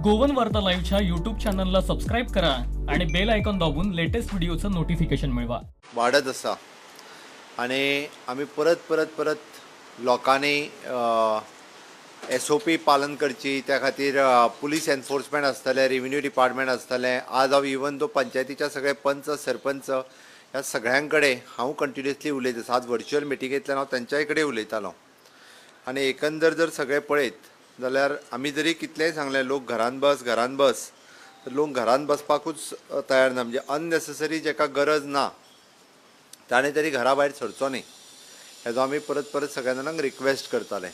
Goan वार्ता लाईव्हच्या YouTube चॅनलला सबस्क्राईब करा आणि बेल आयकॉन दाबून लेटेस्ट व्हिडिओचं नोटिफिकेशन मिळवा. वाढत आसा आणि आम्ही परत परत परत लोकांनी SOP पालन करची. त्या खातीर पुलीस एनफोर्समेंट आसतले, रेव्हेन्यू डिपार्टमेंट आसतले. आज हांव इवन तो पंचायतीच्या सगळे पंच सरपंच ह्या सगळ्यां हांव कंटिन्युअसली उलयत आसा. आज व्हर्च्युअल मिटिंगेंतल्यान हांव तेंच्याय कडेन उलयतालो आनी एकंदर जर सगळे पळयत जाल्यार आमी जरी कितलेंय सांगलें लोक घरान बस तर लोक घरान बसपाकूच तयार ना. म्हणजे अननेसेसरी जेका गरज ना ताणें तरी घरा भायर सरचो न्ही हेजो आमी परत परत सगळ्या जाणांक रिक्वेस्ट करताले.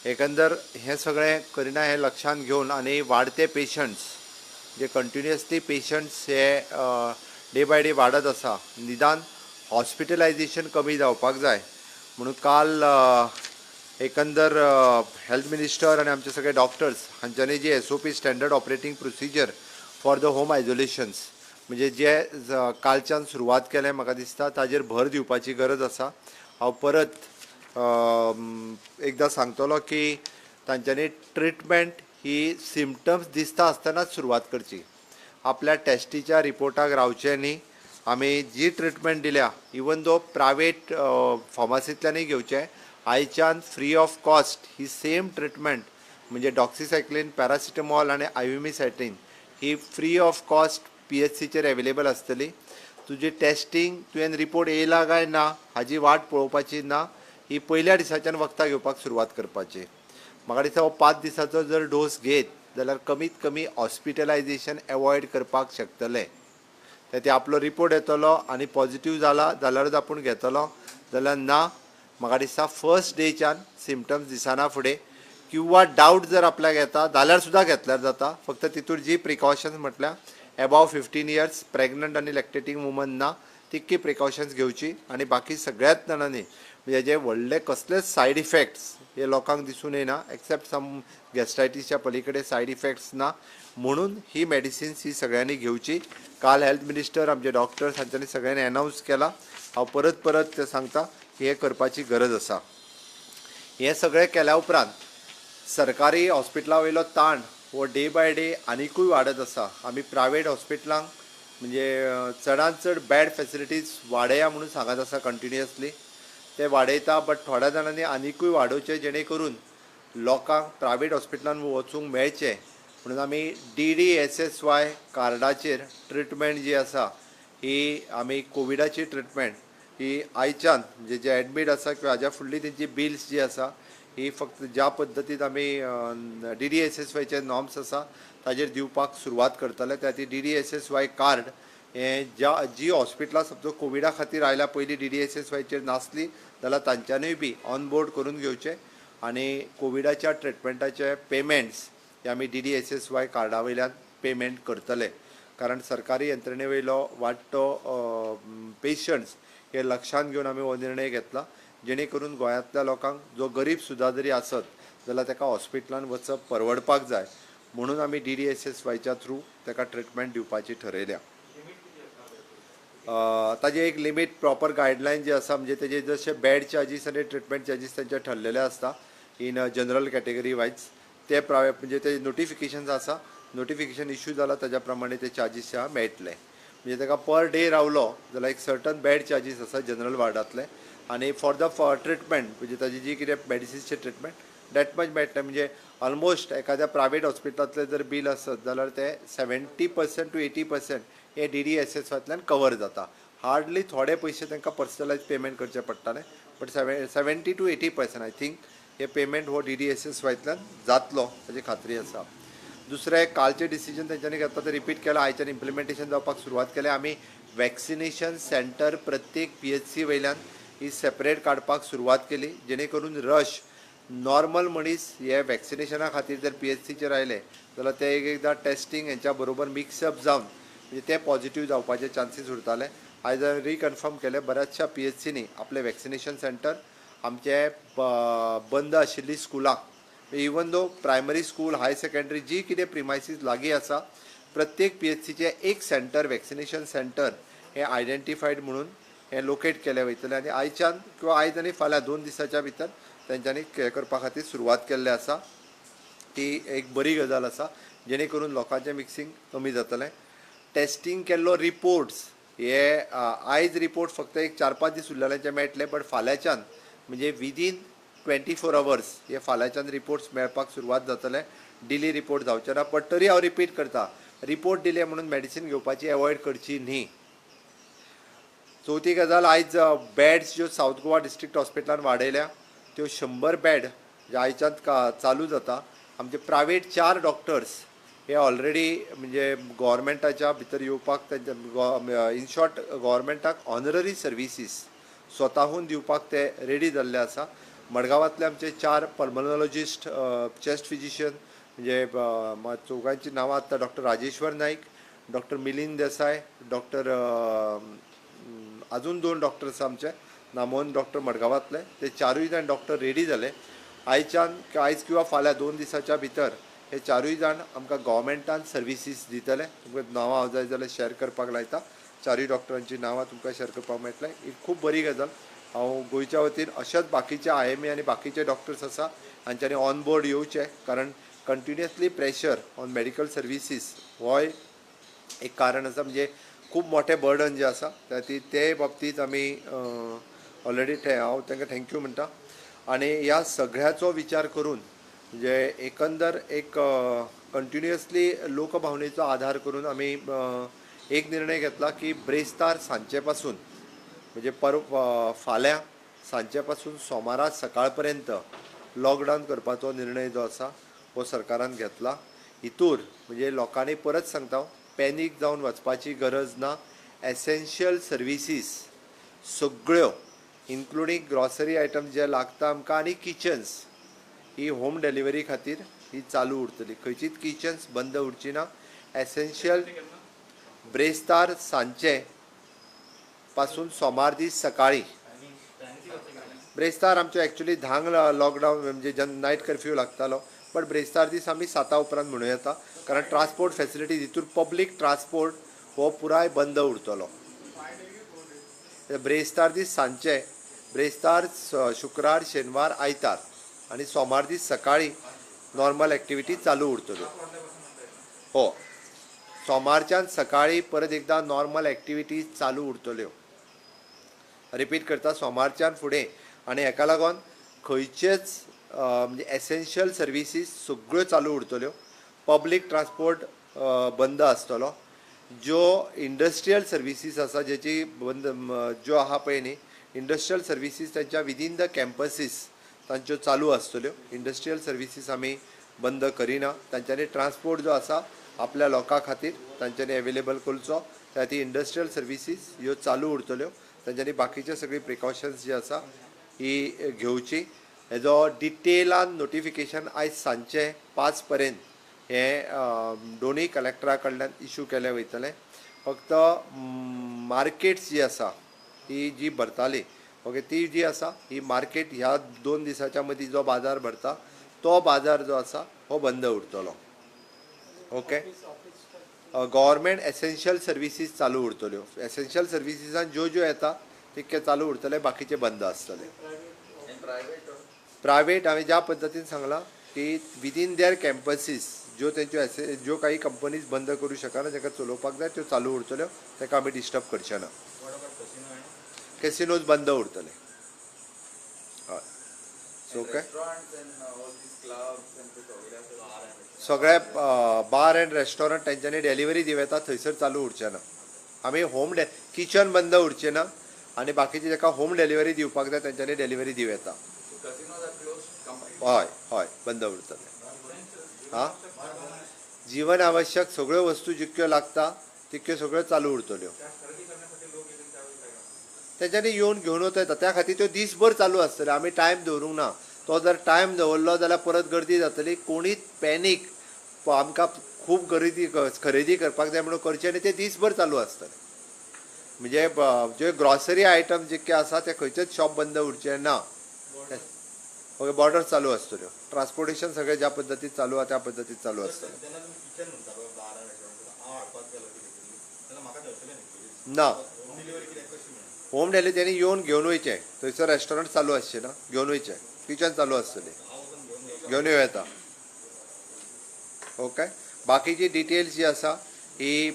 एकंदर हें सगळें करिना हें लक्षांत घेवन आनी वाडते पेशंट्स जे कंटिन्युअसली पेशंट्स हे डे बाय डे वाडत आसा, निदान हॉस्पिटलायजेशन कमी जावपाक जाय म्हणून काल एकंदर हेल्थ मिनिस्टर आनी आमचे सगळे डॉक्टर्स हांच्यांनी जी SOP standard operating procedure for the home isolations म्हणजे जे कालच्यान सुरवात केलें म्हाका दिसता ताजेर भर दिवपाची गरज आसा. हांव परत एकदां सांगतलो की तांच्यांनी ट्रिटमेंट ही सिमटम्स दिसता आसतनाच सुरवात करची. आपल्या टेस्टीच्या रिपोर्टाक रावचें न्ही. आमी जी ट्रिटमेंट दिल्या इवन दो प्रायवेट फार्मासींतल्यानय घेवचें. आयच्यान फ्री ऑफ कॉस्ट ही सेम ट्रिटमेंट म्हणजे डॉक्सिसायक्लीन, पॅरासिटामॉल आनी आयव्हिमिसॅटिन ही फ्री ऑफ कॉस्ट PHCचेर अवेलेबल आसतली. तुजी टेस्टींग तुवें रिपोर्ट येयला काय ना हाजी वाट पळोवपाची ना. ही पयल्या दिसाच्यान वखदां घेवपाक सुरवात करपाची. म्हाका दिसता हो 5 दिसाचो जर डोस घेत जाल्यार कमीत कमी हॉस्पिटलायजेशन एवॉयड करपाक शकतले. ते आपलो रिपोर्ट येतलो आनी पॉझिटीव जाला जाल्यारूच आपूण घेतलो, जाल्यार ना. म्हाका दिसता फर्स्ट डेच्यान सिमटम्स दिसना फुडें किंवा डावट जर आपल्याक येता जाल्यार सुद्दां घेतल्यार जाता. फक्त तितूर जी प्रिकॉशन्स म्हटल्यार एबाव 15 इयर्स प्रेग्नंट आनी लॅक्टेटींग वुमन ना तितकी प्रिकॉशन्स घेवची आनी बाकी सगळ्याच जाणांनी म्हणजे जे व्हडले कसलेच सायड इफेक्ट्स हे लोकांक दिसून येना एक्सेप्ट सम गॅस्ट्रायटीसच्या पलीकडे सायड इफेक्ट्स ना म्हणून ही मेडिसिन्स ही सगळ्यांनी घेवची. काल हेल्थ मिनिस्टर आमचे डॉक्टर्स हांच्यांनी सगळ्यांनी अनावन्स केला. हांव परत परत ते सांगता की हे करपाची गरज आसा. हे सगळें केल्या उपरांत सरकारी हॉस्पिटला वयलो ताण हो डे बाय डे आनिकूय वाडत आसा. आमी प्रायवेट हॉस्पिटलांक म्हणजे चडांत चड बॅड फॅसिलिटीज वाडया म्हणून सांगत आसा कंटिन्युअसली. ते वाडयता बट थोड्या जाणांनी आनिकूय वाडोवचे जेणे करून लोकांक प्रायवेट हॉस्पिटलांत वचूंक मेळचें म्हणून आमी DDSSY कार्डाचेर ट्रिटमेंट जी आसा ही आमी कोविडाची ट्रिटमेंट ही आयच्यान म्हणजे जे एडमीट आसा किंवा हाज्या फुडली तेंची बिल्स जी आसा ही फक्त ज्या पद्दतीन आमी DDSSYचे नॉर्म्स आसा ताजेर दिवपाक सुरवात करतले. त्या ती DDSSY कार्ड हे जी हॉस्पिटलां समजो कोविडा खातीर आयल्या पयलीं DDSSYचेर नासली जाल्यार तांच्यांनूय बी ऑन बोर्ड करून घेवचे आनी कोविडाच्या ट्रिटमेंटाचे पेमेंट्स हे आमी DDSSY कार्डा वयल्यान पेमेंट करतले. कारण सरकारी यंत्रणे वयलो वाडटो पेशंट्स हे लक्षांत घेवन आमी हो निर्णय घेतला जेणे करून गोंयांतल्या लोकांक जो गरीब सुद्दां जरी आसत जाल्यार ताका हॉस्पिटलांत वचप परवडपाक जाय म्हणून आमी DDSSYच्या थ्रू ताका ट्रिटमेंट दिवपाची ठरयल्या. ताजे एक लिमीट प्रॉपर गायडलायन जे आसा म्हणजे तेजे जशे बेड चार्जीस आनी ट्रिटमेंट चार्जीस तेंचे ठरलेले आसता इन जनरल कॅटेगरी वायज ते म्हणजे ते नोटिफिकेशन्स आसा. नोटिफिकेशन इश्यू जाला ताज्या प्रमाणे ते चार्जीस मेळटले. म्हणजे ताका पर डे रावलो जाल्यार एक सर्टन बेड चार्जीस आसा जनरल वार्डांतले आनी फॉर द ट्रिटमेंट म्हणजे ताजी जी कितें मेडिसिन्सचे ट्रिटमेंट डॅट मच मेळटलें. म्हणजे ऑलमोस्ट एखाद्या प्रायवेट हॉस्पिटलांतलें जर बील आसत जाल्यार ते 70% to 80% हे DDSSYतल्यान कवर जाता. हार्डली थोडे पयशे तांकां पर्सनलायज पेमेंट करचे पडटाले बट 70 to 80% आय थिंक हे पेमेंट हो DDSSYतल्यान जातलो हाची खात्री आसा. दुसरें कालचें डिसिजन तेंच्यांनी घेतला तें रिपीट केलां. आयच्यान इम्प्लिमेंटेशन जावपाक सुरवात केल्या. आमी वॅक्सिनेशन सेंटर प्रत्येक PHC वयल्यान ही सेपरेट काडपाक सुरवात केली जेणे करून रश नॉर्मल मनीस हे वॅक्सिनेशना खातीर जर PHCचेर आयले जाल्यार ते एकदां टेस्टींग हेंच्या बरोबर मिक्सअप जावन म्हणजे ते पॉझिटीव जावपाचे चान्सीस उरताले. आयज रिकन्फर्म केले बऱ्याचशा PHCनी आपले वॅक्सिनेशन सेंटर आमचे बंद आशिल्ली स्कुलां इवन दो प्रायमरी स्कूल हाय सेकंडरी जी कितें प्रिमायसीस लागीं आसा प्रत्येक PHCचे एक सेंटर वॅक्सिनेशन सेंटर हे आयडेंटिफायड म्हणून हे लोकेट केले वयतले आनी आयच्यान किंवा आयज आनी फाल्यां 2 दिसाच्या भितर तेंच्यांनी हे करपा खातीर सुरवात केल्ली आसा. ती एक बरी गजाल आसा, जेणे करून लोकांचें मिक्सिंग कमी जातलें. टेस्टिंग केल्लो रिपोर्ट्स हे आयज रिपोर्ट फक्त एक 4-5 दीस उरलेल्यांचे मेळटले, बट फाल्यांच्यान म्हणजे विदीन 24 hours हे फाल्यांच्यान रिपोर्ट्स मेळपाक सुरवात जातले. डिली रिपोर्ट जावचे ना, बट तरी हांव रिपीट करता, रिपोर्ट दिले म्हणून मेडिसीन घेवपाची एवॉयड करची न्ही. चवथी गजाल, आयज बॅड्स ज्यो सावथ गोवा डिस्ट्रिक्ट हॉस्पिटलान वाडयल्या त्यो 100 बॅड जे आयच्यान चालू जाता. आमचे प्रायवेट 4 डॉक्टर्स हे ऑलरेडी म्हणजे गव्हर्मेंटाच्या भितर येवपाक इन शॉर्ट गव्हर्मेंटाक ऑनररी सर्विसीस स्वताहून दिवपाक ते रेडी जाल्ले आसा. मडगांवांतले आमचे 4 पल्मोनॉलॉजिस्ट, चेस्ट फिजिशियन म्हणजे चौगांची नांवां आत्ता डॉक्टर राजेश्वर नाईक, डॉक्टर मिलिंद देसाय, डॉक्टर अजून 2 डॉक्टर्स आमचे नामोन डॉक्टर मडगांवांतले, ते 4य जाण डॉक्टर रेडी जाले. आयज किंवा फाल्यां 2 दिसाच्या भितर हे 4य जाण आमकां गव्हर्मेंटान सर्विसीस दितले. तुमकां नांवां हांव जाय जाल्यार शेअर करपाक लायता. 4य डॉक्टरांची नांवां तुमकां शेअर करपाक मेळटलें. ही खूब बरी गजाल. हांव गोंयच्या वतीन अशेच बाकीचे IMA आनी बाकीचे डॉक्टर्स आसा हांच्यांनी ऑन बोर्ड येवचे, कारण continuously pressure on medical services हो एक कारण आसा. म्हणजे खूब मोठें बर्डन जें आसा ते बाबतींत आमी ऑलरेडी हांव तांकां थँक्यू म्हणटा. आनी ह्या सगळ्याचो विचार करून म्हणजे एकंदर एक कंटिन्युअसली लोकभावनेचो आधार करून आमी एक निर्णय घेतला की ब्रेस्तार सांचे पासून म्हणजे फाल्यां सांचे पासून सोमारा सकाळ पर्यंत लॉकडावन करपाचो निर्णय जो आसा हो सरकारान घेतला. हितूर म्हणजे लोकांनी परत सांगता, पॅनीक जावन वचपाची गरज ना. एसेन्शियल सर्विसीस सगळ्यो इन्क्लुडींग ग्रॉसरी आयटम्स जे लागता आमकां आनी किचन्स ही होम डिलिव्हरी खातीर ही चालू उरतली. खंयचीच किचन्स बंद उरची ना. एसेन्शियल ब्रेस्तार सांचे पासून सोमार दीस सकाळी. ब्रेस्तार आमचो एक्चुअली 10 लॉकडावन म्हणजे नायट कर्फ्यू लागतालो, बट ब्रेस्तार दीस आमी 7 उपरांत म्हणूं येता, कारण ट्रान्सपोर्ट फॅसिलिटीज हितूर पब्लीक ट्रान्सपोर्ट हो पुराय बंद उरतलो. ब्रेस्तार दीस सांचे, ब्रेस्तार शुक्रार, शेनवार, आयतार आनी सोमार दीस सकाळी नॉर्मल एक्टिविटी चालू उरतल्यो. हो, सोमारच्यान सकाळी परत एकदा नॉर्मल एक्टिविटीज चालू उरतल्यो. रिपीट करता, सोमारच्यान फुडें. आनी हेका लागोन खंयचेच म्हणजे एसेन्शियल सर्विसीस सगळ्यो चालू उरतल्यो. पब्लीक ट्रान्सपोर्ट बंद आसतलो. ज्यो इंडस्ट्रियल सर्विसीस आसा जेची बंद ज्यो आहा पळय न्ही इंडस्ट्रियल सर्विसीस तांच्या विदीन द कॅम्पसीस तांच्यो चालू आसतल्यो. इंडस्ट्रियल सर्विसीस आमी बंद करिना. तांच्यांनी ट्रान्सपोर्ट जो आसा आपल्या लोकां खातीर तांच्यांनी एवेलेबल करचो. ती इंडस्ट्रियल सर्विसीस ह्यो चालू उरतल्यो. तांच्यांनी बाकीचे सगळी प्रिकॉशन्स जी आसा ही घेवची. हेजो डिटेलान नोटिफिकेशन आयज सांचे 5 पर्यंत हे दोनूय कलेक्टरा कडल्यान इशू केले वयतले. फक्त मार्केट्स जी आसा ही जी भरताली ओके ती जी आसा ही मार्केट ह्या 2 दिसाच्या मदीं जो बाजार भरता तो बाजार जो आसा हो बंद उरतलो. ओके, गव्हर्मेंट एसेन्शियल सर्विसीस चालू उरतल्यो. एसेन्शियल सर्विसीसान ज्यो ज्यो येता तितके चालू उरतले, बाकीचे बंद आसतले. प्रायवेट हांवें ज्या पद्दतीन सांगलां की विदीन देअर कॅम्पसीस ज्यो तेंच्यो ज्यो काही कंपनीज बंद करूं शकना जाका चलोवपाक जाय त्यो चालू उरतल्यो. ताका आमी डिस्टर्ब करचे ना. कॅसिनोज बंद उरतले. हय, सो ओके. सगळे बार एंड रेस्टॉरंट तेंच्यांनी डेलिव्हरी दिवं येता थंयसर चालू उरचे ना. आमी किचन बंद उरचे ना आनी बाकीचे जाका होम डिलिव्हरी दिवपाक जाय तेंच्यांनी डिलिव्हरी दिवं येता. हय हय, बंद उरतले. हां, जीवन आवश्यक सगळ्यो वस्तू जितक्यो लागता तितक्यो सगळ्यो चालू उरतल्यो. तेंच्यांनी येवन घेवन वता येता. त्या खातीर त्यो दीसभर चालू आसतले. आमी टायम दवरूंक ना. तो जर टायम दवरलो जाल्यार परत गर्दी जातली. कोणीच पॅनीक आमकां खूब खरेदी करपाक जाय म्हणून करचें आनी ते दीसभर चालू आसतले. म्हणजे जे ग्रॉसरी आयटम जितके आसा ते खंयचेच शॉप बंद उरचे ना. ओके, बॉर्डर चालू आसतल्यो. ट्रान्सपोर्टेशन सगळें ज्या पद्दतीन चालू आहा त्या पद्दतीन चालू आसतलें. ना, होम डिलिव्हरी त्यांनी येवन घेवन वयचें. थंयसर रेस्टॉरंट चालू आसचें ना, घेवन वयचें. किचन चालू आसतलें, घेवन येवं येता. ओके. बाकीची डिटेल्स जी आसा ही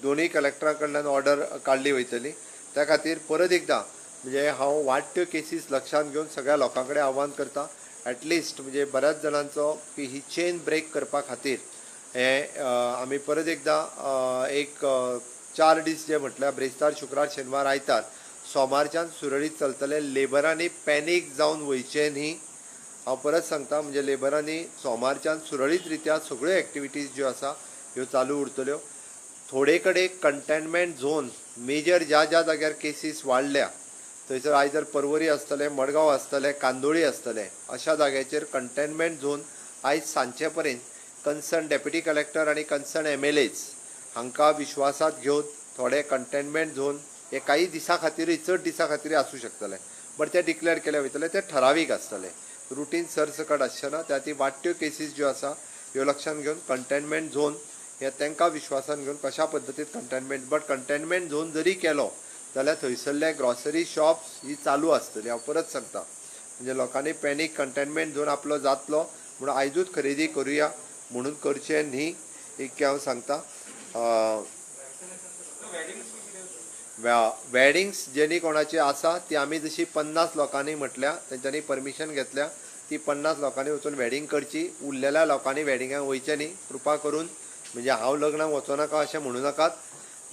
दोन्ही कलेक्टरा कडल्यान ऑर्डर काडली वयतली. त्या खातीर परत एकदा म्हणजे हांव वाडट्यो केसीस लक्षांत घेवन सगळ्या लोकां कडेन आव्हान करता, ॲटलिस्ट म्हणजे बऱ्याच जाणांचो की ही चेन ब्रेक करपा खातीर हे आमी परत एकदा एक 4 दीस जे म्हटल्यार ब्रेस्तार, शुक्रार, शेनवार, आयतार सोमारच्यान सुरळीत चलतले. लेबरांनी पॅनीक जावन वयचे न्ही. हांव परत सांगता, म्हणजे लेबरांनी सोमारच्यान सुरळीत रित्या सगळ्यो एक्टिविटीज ज्यो आसा ह्यो चालू उरतल्यो. थोडे कडेन कंटेनमेंट झोन मेजर ज्या ज्या जाग्यार केसीस वाडल्या थंयसर आयदर पर्वरी आसतले, मडगांव आसतले, कांदोळी आसतले, अशा जाग्याचेर कंटेनमेंट झोन आयज सांजचे पर्यंत कन्सर्न डेप्युटी कलेक्टर आनी कन्सर्न MLAs हांकां विश्वासांत घेवन थोडे कंटेनमेंट झोन हे काही दिसां खातीरूय चड दिसां खातीर आसूं शकतले, बट ते डिक्लेअर केले वयतले. ते ठरावीक आसतले, रुटीन सरसकट आसचे ना. त्या ती वाडट्यो केसीस ज्यो आसा ह्यो लक्षांत घेवन कंटेनमेंट झोन हे तांकां विश्वासान घेवन कशा पद्दतीन कंटेनमेंट झोन जरी केलो जाल्यार थंयसरले ग्रॉसरी शॉप्स ही चालू आसतली. हांव परत सांगता, म्हणजे लोकांनी पॅनीक कंटेनमेंट झोन आपलो जातलो म्हणून आयजूच खरेदी करुया म्हणून करचें न्ही, इतकें हांव सांगता. वेडिंग्स जेनी कोणाची आसा ती आमी जशी 50 लोकांनी म्हटल्या, तेंच्यांनी परमिशन घेतल्या, ती 50 लोकांनी वचून वेडिंग करची. उरलेल्या लोकांनी वेडिंगाक वयचें न्ही. कृपा करून, म्हणजे हांव लग्नाक वचो नाका अशें म्हणू नाकात.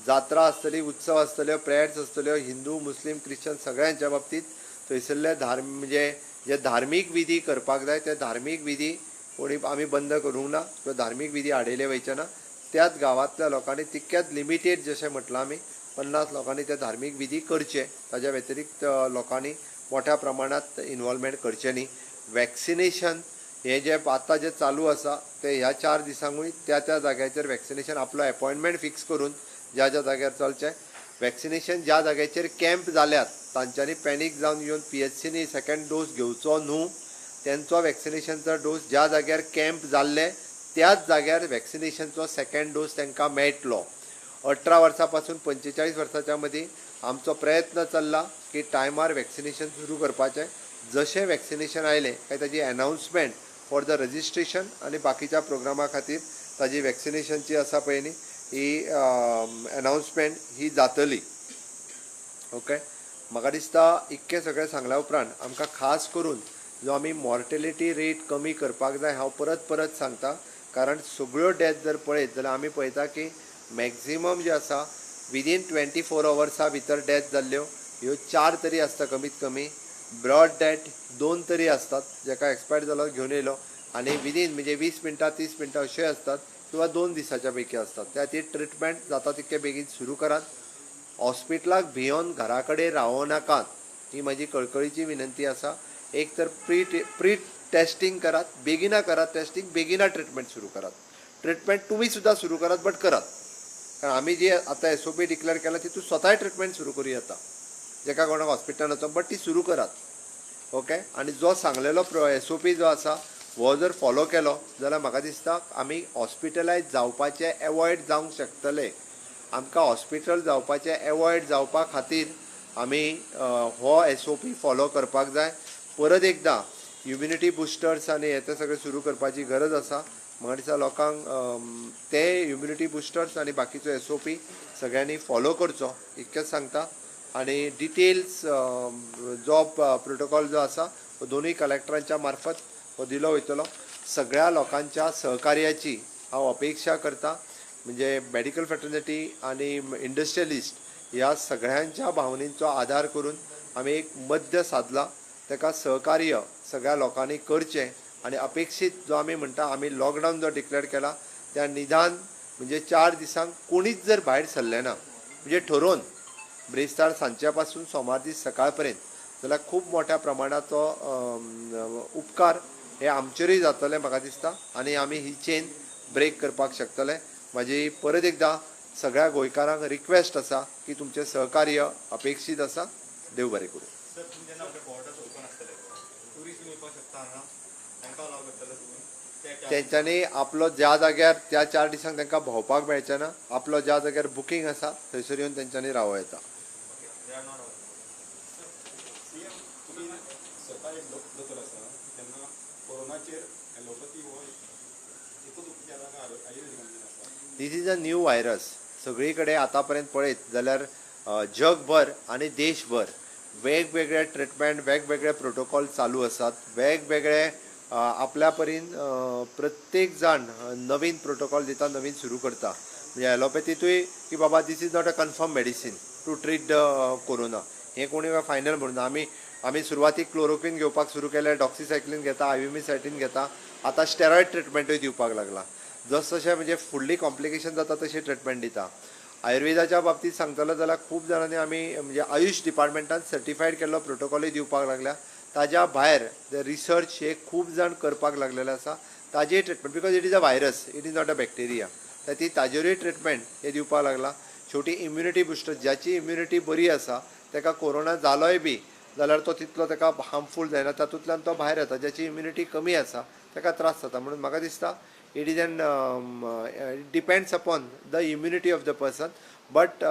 जात्रा आसतली, उत्सव आसतल्यो, प्रेयर्स आसतल्यो, हिंदू, मुस्लीम, क्रिश्चन सगळ्यांच्या बाबतीत थंयसरले म्हणजे जे धार्मीक विधी करपाक जाय ते धार्मीक विधी कोणी आमी बंद करूंक ना किंवा धार्मीक विधी आडयले वयचे ना. त्याच गांवांतल्या लोकांनी तितक्याच लिमिटेड जशें म्हटलां आमी 50 लोकांनी ते धार्मीक विधी करचे. ताज्या व्यतिरिक्त लोकांनी मोठ्या प्रमाणात इन्वॉल्वमेंट करचे न्ही. वॅक्सिनेशन हे जे आतां जे चालू आसा ते ह्या 4 दिसांकूय त्या त्या जाग्याचेर वॅक्सिनेशन आपलो अपॉयंटमेंट फिक्स करून ज्या ज्या जाग्यार चलचें. वॅक्सिनेशन ज्या जाग्याचेर कॅम्प जाल्यात तांच्यांनी पॅनीक जावन येवन PHCनी सेकंड डोस घेवचो न्हू. तेंचो वॅक्सिनेशनचो डोस ज्या जाग्यार कॅम्प जाल्ले त्याच जाग्यार वॅक्सिनेशनचो सेकंड डोस तांकां मेळटलो. 18 वर्सां पासून 45 वर्सांच्या मदीं आमचो प्रयत्न चल्ला की टायमार वॅक्सिनेशन सुरू करपाचें. जशें वॅक्सिनेशन आयलें काय ताजी अनाउन्समेंट फॉर द रजिस्ट्रेशन आनी बाकीच्या प्रोग्रामा खातीर ताजी वॅक्सिनेशनची आसा पळय न्ही ही अनाउन्समेंट ही जातली. ओके. म्हाका दिसता इतकें सगळें सांगल्या उपरांत आमकां खास करून जो आमी मॉर्टेलिटी रेट कमी करपाक जाय हांव परत सांगता. कारण सगळ्यो डेथ जर पळयत जाल्यार आमी पळयता की मॅक्झिमम जे आसा विदीन 24 अवर्सा भितर डेथ जाल्ल्यो ह्यो 4 तरी आसता कमीत कमी. ब्रॉड डेथ 2 तरी आसतात, जेका एक्सपायर्ड जालो घेवन येयलो, आनी विदीन म्हणजे 20 मिनटां 30 मिनटां अशें आसतात किंवा 2 दिसाच्या पैकी असतात. त्या खातीर ट्रिटमेंट जाता तितके बेगीन सुरू करात. हॉस्पिटलाक भियोन घरा कडेन रावो नाकात ही म्हजी कळकळीची विनंती आसा. एक तर प्री टेस्टिंग करात, बेगिना करात टेस्टिंग, बेगिना ट्रिटमेंट सुरू करात. ट्रिटमेंट तुम्ही सुद्धा सुरू करात, बट करात. कारण आमी जी आतां SOP डिक्लेअर केला तितून स्वताय ट्रिटमेंट सुरू करूं येता. जेका कोणाक हॉस्पिटलान वचो बट ती सुरू करात. ओके. आनी जो सांगलेलो SOP जो आसा हो जर फॉलो केलो जाल्यार म्हाका दिसता आमी हॉस्पिटलायज जावपाचें एवॉयड जावंक शकतले. आमकां हॉस्पिटल जावपाचें एवॉयड जावपा खातीर आमी हो SOP फॉलो करपाक जाय. परत एकदा इम्युनिटी बुस्टर्स आनी हे ते सगळें सुरू करपाची गरज आसा. म्हाका दिसता लोकांक ते इम्युनिटी बुस्टर्स आनी बाकीचो SOP सगळ्यांनी फॉलो करचो इतकेंच सांगता. आनी डिटेल्स जो प्रोटोकॉल जो आसा तो दोनूय कलेक्टरांच्या मार्फत हो दिलो वयतलो. सगळ्या लोकांच्या सहकार्याची हांव अपेक्षा करता. म्हणजे मेडिकल फ्रेटर्निटी आनी इंडस्ट्रियलिस्ट ह्या सगळ्यांच्या भावनेचो आधार करून आमी एक मध्य साधला. ताका सहकार्य सगळ्या लोकांनी करचें आनी अपेक्षीत जो आमी म्हणटा आमी लॉकडावन जो डिक्लेअर केला त्या निदान म्हणजे 4 दिसांक कोणीच जर भायर सरले ना म्हणजे ठरोवन ब्रेस्तार सांजच्या पासून सोमार दीस सकाळ पर्यंत जाल्यार खूब मोठ्या प्रमाणाचो उपकार हे आमचेरूय जातले म्हाका दिसता. आनी आमी ही चेन ब्रेक करपाक शकतले. म्हाजी परत एकदा सगळ्या गोंयकारांक रिक्वेस्ट आसा की तुमचें सहकार्य अपेक्षीत आसा. देव बरें करूं. तेंच्यांनी आपलो ज्या जाग्यार त्या 4 दिसांक तांकां भोंवपाक मेळचें ना. आपलो ज्या जाग्यार बुकींग आसा थंयसर येवन तेंच्यांनी रावूं येता. स्वता एक दोतोर आसा तेन्ना कोरोनाचेर एलोपॅथी हो एकूच this is a new virus. सगळी कडेन आतां पर्यंत पळयत जाल्यार जगभर आनी देशभर वेगवेगळे ट्रिटमेंट वेगवेगळे प्रोटोकॉल चालू आसात. वेगवेगळे आपल्या परीन प्रत्येक जाण नवीन प्रोटोकॉल दिता, नवीन सुरू करता. म्हणजे ॲलोपॅथीतूय की बाबा this is not a confirm medicine to treat corona. हें कोणी फायनल म्हणून आमी सुरवातीक क्लोरोक्वीन घेवपाक सुरू केलें, डॉक्सिसायक्लीन घेता, आयव्हीमिसायटीन घेता, आतां स्टेरॉयड ट्रिटमेंटूय दिवपाक लागला. जसजशें म्हणजे फुडली कॉम्प्लिकेशन जाता तशी ट्रिटमेंट दिता. आयुर्वेदाच्या बाबतींत सांगतलो जाल्यार खूब जाणांनी आमी म्हणजे आयुश डिपार्टमेंटान सर्टिफायड केल्लो प्रोटोकॉलूय दिवपाक लागल्या. ताज्या भायर रिसर्च हे खूब जाण करपाक लागलेले आसा. ताजेय treatment because it is a virus, it is not a bacteria. ती ताजेरूय ट्रिटमेंट हे दिवपाक लागला. शेवटी इम्युनिटी बुस्टर, ज्याची इम्युनिटी बरी आसा ताका कोरोना जालोय बी जाल्यार तो तितलो ताका हार्मफूल जायना, तातूंतल्यान तो भायर येता. ज्याची इम्युनिटी कमी आसा ताका त्रास जाता. म्हणून म्हाका दिसता it is an depends upon the immunity of the person. But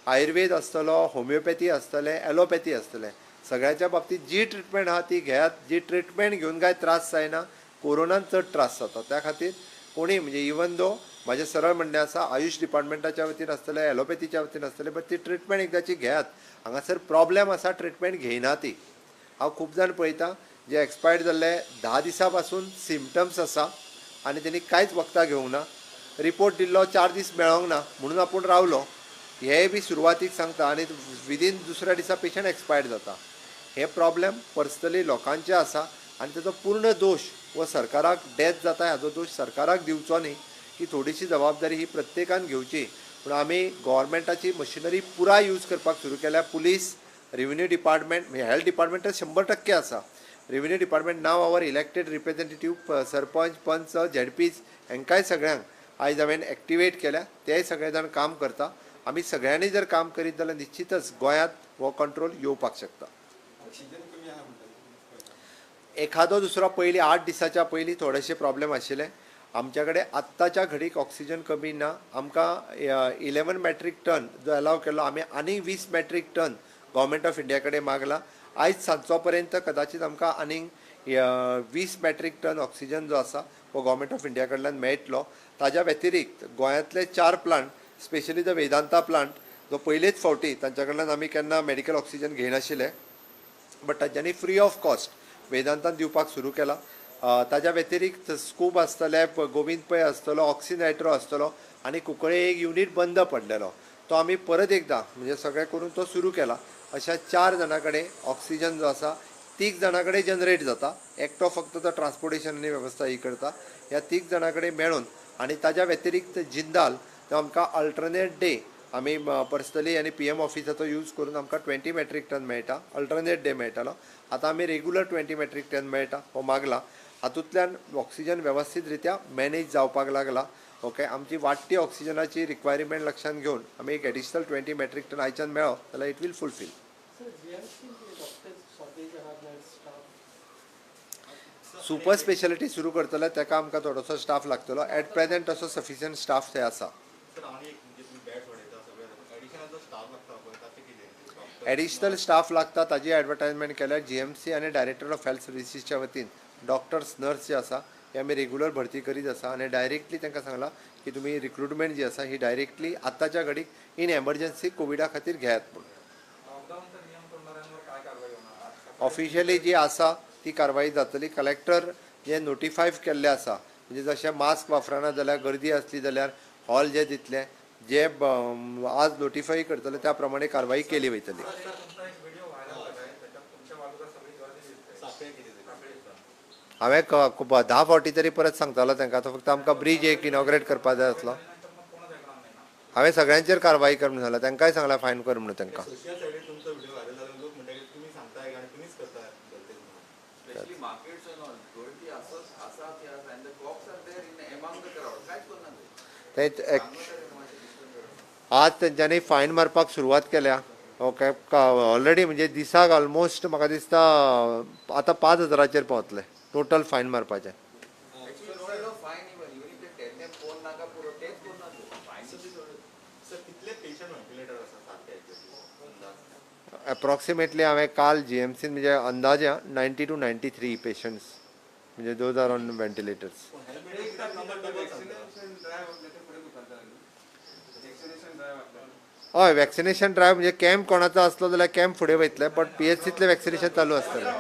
Ayurveda आसतलो, होमिओपॅथी आसतलें, ॲलोपॅथी आसतलें, सगळ्याच्या बाबतींत जी ट्रिटमेंट आहा ती घेयात. जी ट्रिटमेंट घेवन काय त्रास जायना, कोरोनान चड त्रास जाता. त्या खातीर कोणी म्हणजे इवन दो म्हाजें सरळ म्हणणें आसा आयुश डिपार्टमेंटाच्या वतीन आसतलें, ॲलोपॅथीच्या वतीन आसतलें, बट ती ट्रिटमेंट एकदाची घेयात. हांगासर प्रॉब्लेम आसा ट्रिटमेंट घेयना ती. हांव खूब जाण पळयतां जे एक्सपायर्ड जाल्ले 10 दिसां पासून सिमटम्स आसा आनी तेणी कांयच वखदां घेवंक ना. रिपोर्ट दिल्लो 4 दीस मेळोंक ना म्हणून आपूण रावलो. हेय बी सुरवातीक सांगता आनी विदीन दुसऱ्या दिसा पेशंट एक्सपायर्ड जाता. हे प्रॉब्लेम पर्सनली लोकांचे आसा आनी ताचो पूर्ण दोश व सरकाराक डेथ जाता हाचो दोश सरकाराक दिवचो न्ही. ही थोडीशी जबाबदारी ही प्रत्येकान घेवची. पूण आमी गव्हर्मेंटाची मशिनरी पुराय यूज करपाक सुरू केल्या. पुलीस, रेव्हेन्यू डिपार्टमेंट, म्हणजे हेल्थ डिपार्टमेंट 100% आसा. रेव्हेन्यू डिपार्टमेंट नाव आवर इलेक्टेड रिप्रेझेंटेटिव्ह, सरपंच, पंच, झेडपीज हेंकाय सगळ्यांक आयज हांवें एक्टिवेट केल्या. तेय सगळे जाण काम करता. आमी सगळ्यांनी जर काम करीत जाल्यार निश्चितच गोंयांत हो कंट्रोल येवपाक शकता. एखादो दुसरो पयलीं 8 दिसाच्या पयलीं थोडेशे प्रॉब्लेम आशिल्ले. आमच्या कडेन आत्ताच्या घडीक ऑक्सिजन कमी ना. आमकां 11 मॅट्रीक टन जो अलाव केल्लो, आमी आनी 20 metric ton government of India कडेन मागला. आयज सांजचो पर्यंत कदाचित आमकां आनीक 20 मॅट्रीक टन ऑक्सिजन जो आसा हो गव्हर्मेंट ऑफ इंडिया कडल्यान मेळटलो. ताज्या व्यतिरिक्त गोंयांतले 4 plant, specially the Vedanta plant जो पयलेच फावटी तांच्या कडल्यान आमी केन्ना मेडिकल ऑक्सिजन घेयनाशिल्ले, बट तांच्यांनी फ्री ऑफ कॉस्ट वेदांतान दिवपाक सुरू केला. ताज्या व्यतिरिक्त स्कूब आसतले, गोविंद पै आसतलो, ऑक्सिनायट्रो आसतलो आनी कुंकळे एक युनीट बंद पडलेलो. तो आमी परत एकदां म्हणजे सगळें करून तो सुरू केला. अशा 4 जाणां कडेन ऑक्सिजन जो आसा 3 जाणां कडेन जनरेट जाता. एकटो फक्त तो ट्रान्सपोर्टेशन आनी वेवस्था ही करता. ह्या 3 जाणां कडेन मेळून आनी ताज्या व्यतिरिक्त जिंदाल तो आमकां अल्टरनेट डे आमी पर्सनली आनी PM ऑफिसाचो यूज करून आमकां 20 मॅट्रीक टन मेळटा. अल्टरनेट डे मेळटालो. आतां आमी रेगुलर 20 मॅट्रीक टन मेळटा हो मागला. हातूंतल्यान ऑक्सिजन वेवस्थीत रित्या मॅनेज जावपाक लागला. ओके, आमची वाडटी ऑक्सिजनाची रिक्वायरमेंट लक्षांत घेवन आमी एक एडिशनल 20 मॅट्रीक टन आयच्यान मेळ्ळो जाल्यार it will fulfil. Super speciality सुरू करतले ताका आमकां थोडोसो स्टाफ लागतलो. एट प्रेझेंट तसो सफिशियंट स्टाफ थंय आसा. एडिशनल स्टाफ लागता ताजी एडवर्टायजमेंट केल्यार GMC आनी डायरेक्टर ऑफ हेल्थ सर्विसीसच्या वतीन डॉक्टर्स, नर्स जे आसा हे आमी रेगुलर भरती करीत आसा आनी डायरेक्टली तांकां सांगलां की तुमी रिक्रुटमेंट जी आसा ही डायरेक्टली आतांच्या घडीक इन एमर्जन्सी कोविडा खातीर घेयात म्हणून. ऑफिशियली जी आसा ती कारवाई जातली. कलेक्टर जे नोटिफाय केल्ले आसा म्हणजे जशें मास्क वापरना जाल्यार गर्दी आसली जाल्यार हॉल जे दितले, जे आज नोटिफाय करतले त्या प्रमाणे कारवाई केली वयतली. हांवें 10 फावटी तरी परत सांगतालो तांकां. आतां फक्त आमकां ब्रिज एक इनॉग्रेट करपाक जाय आसलो. हांवें सगळ्यांचेर कारवाई कर म्हणून सांगलां. तांकांय सांगलां फायन कर म्हणून तांकां. आज तेंच्यांनी फायन मारपाक सुरवात केल्या. ओके, ऑलरेडी म्हणजे दिसाक ऑलमोस्ट म्हाका दिसता आतां 5,000चेर पावतले टोटल फायन मारपाचें. एप्रॉक्सिमेटली हांवें काल GMCन म्हणजे अंदाजे 90 to 93 पेशंट्स म्हणजे दोज आर ऑन वेंटिलेटर्स. हय वॅक्सिनेशन ड्रायव्ह म्हणजे कॅम्प कोणाचो आसलो जाल्यार कॅम्प फुडें वयतले बट PHCतले वॅक्सिनेशन चालू आसतलें.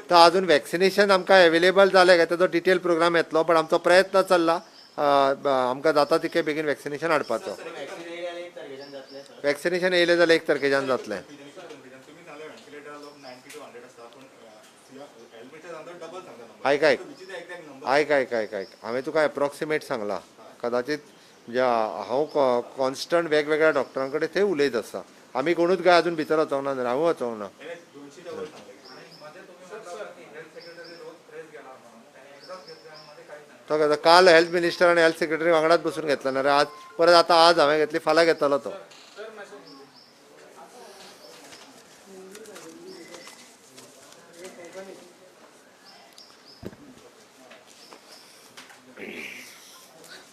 तर अजून वॅक्सिनेशन आमकां अवेलेबल जालें काय ताजो डिटेल प्रोग्राम येतलो बट आमचो प्रयत्न चल्ला आमकां जाता तितके बेगीन वॅक्सिनेशन हाडपाचो. वॅक्सिनेशन येयलें जाल्यार 1 तारखेच्यान जातलें. आयक हांवें तुका एप्रॉक्सिमेट सांगलां कदाचित म्हणजे हांव कॉन्स्टंट वेगवेगळ्या डॉक्टरां कडेन थंय उलयत आसा. आमी कोणूच काय अजून भितर वचोंक ना हांवूय वचोंक ना. तो काल हेल्थ मिनिस्टर आनी हेल्थ सेक्रेटरी वांगडाच बसून घेतला ना रे. आज परत आतां आज हांवें घेतली फाल्यां घेतलो तो.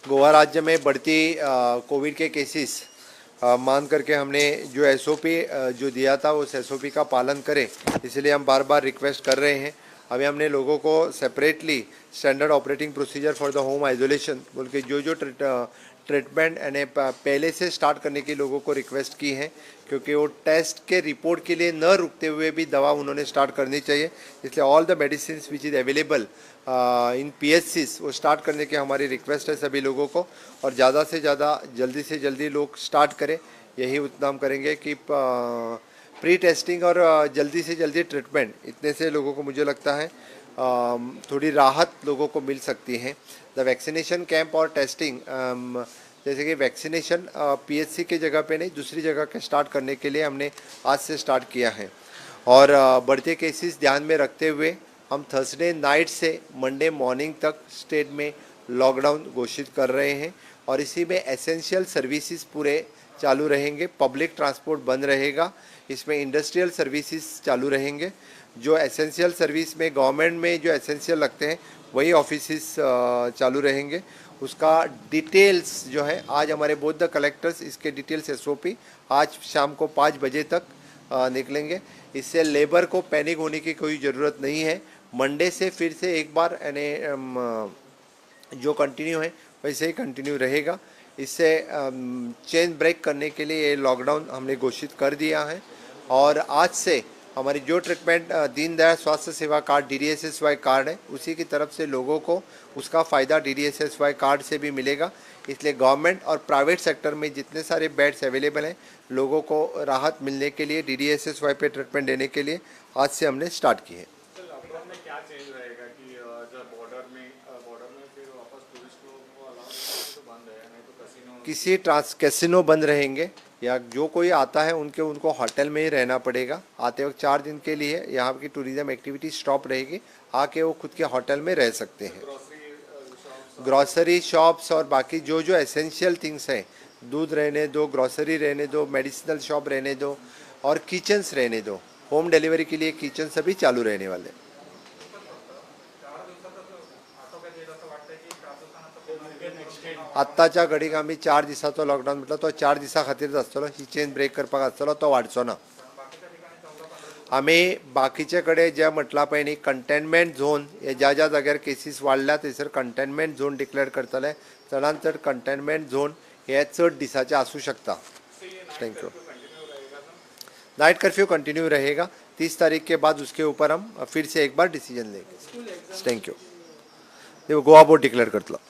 गोवा राज्य में बढ़ती कोविड के केसेस मान करके हमने जो SOP जो दिया था उस SOP का पालन करें, इसलिए हम बार बार रिक्वेस्ट कर रहे हैं. अभी हमने लोगों को separately standard operating procedure for the home isolation बोल के जो ट्रीटमेंट यानी पहले से स्टार्ट करने की लोगों को रिक्वेस्ट की है, क्योंकि वो टेस्ट के रिपोर्ट के लिए न रुकते हुए भी दवा उन्होंने स्टार्ट करनी चाहिए. इसलिए all the medicine which is available in PHCs वो स्टार्ट करने की हमारी रिक्वेस्ट है सभी लोगों को. और ज़्यादा से ज़्यादा जल्दी से जल्दी लोग स्टार्ट करें, यही उतना हम करेंगे कि प्री टेस्टिंग और जल्दी से जल्दी ट्रीटमेंट, इतने से लोगों को मुझे लगता है थोड़ी राहत लोगों को मिल सकती है. द वैक्सीनेशन कैंप और टेस्टिंग जैसे कि वैक्सीनेशन PHC के जगह पे नहीं दूसरी जगह के स्टार्ट करने के लिए हमने आज से स्टार्ट किया है. और बढ़ते केसेस ध्यान में रखते हुए हम थर्सडे नाइट से मंडे मॉर्निंग तक स्टेट में लॉकडाउन घोषित कर रहे हैं. और इसी में एसेंशियल सर्विसेज पूरे चालू रहेंगे, पब्लिक ट्रांसपोर्ट बंद रहेगा, इसमें इंडस्ट्रियल सर्विसेज चालू रहेंगे. जो एसेंशियल सर्विस में गवर्नमेंट में जो एसेंशियल लगते हैं वही ऑफिसेस चालू रहेंगे. उसका डिटेल्स जो है आज हमारे बोथ द कलेक्टर्स इसके डिटेल्स SOP आज शाम को 5 बजे तक निकलेंगे. इससे लेबर को पैनिक होने की कोई ज़रूरत नहीं है. मंडे से फिर से एक बार यानी जो कंटिन्यू है वैसे ही कंटिन्यू रहेगा. इससे चेन ब्रेक करने के लिए ये लॉकडाउन हमने घोषित कर दिया है. और आज से हमारी जो ट्रीटमेंट दीनदयाल स्वास्थ्य सेवा कार्ड DDSSY कार्ड है उसी की तरफ से लोगों को उसका फ़ायदा DDSSY कार्ड से भी मिलेगा. इसलिए गवर्नमेंट और प्राइवेट सेक्टर में जितने सारे बेड्स अवेलेबल हैं लोगों को राहत मिलने के लिए DDSSY पे ट्रीटमेंट देने के लिए आज से हमने स्टार्ट की है. लॉकडाउन में क्या चेंज रहेगा कि जब बॉर्डर में फिर वापस टूरिस्ट लोगों को अलाउ तो बंद है, नहीं तो किसी कैसीनो बंद रहेंगे या जो कोई आता है उनको होटल में ही रहना पड़ेगा. आते वक्त 4 दिन के लिए यहाँ की टूरिज्म एक्टिविटी स्टॉप रहेगी, आके वो खुद के होटल में रह सकते हैं. ग्रॉसरी शॉप्स और बाकी जो जो एसेंशियल थिंग्स हैं, दूध रहने दो, ग्रॉसरी रहने दो, मेडिसिनल शॉप रहने दो और किचन्स रहने दो, होम डिलीवरी के लिए किचन सभी चालू रहने वाले. आत्ताच्या घडीक आमी 4 दिसाचो लॉकडाऊन म्हटलं तो 4 दिसा खातीरच आसतलो. ही चेन ब्रेक करपाक आसतलो, तो वाडचो ना. आमी बाकीचे कडेन जे म्हटलां पळय न्ही कंटेनमेंट झोन, हे ज्या ज्या जाग्यार केसीस वाडल्या थंयसर कंटेनमेंट झोन डिक्लेअर करतले. चडांत चड कंटेनमेंट झोन हे चड दिसाचे आसूं शकता. Thank you. Knight curfew continue रहेगा. 30 तारीख के बाद उसके ऊपर हम फिर से एक बार डिसीजन लेंगे. Thank you. Goa board declare करतलो.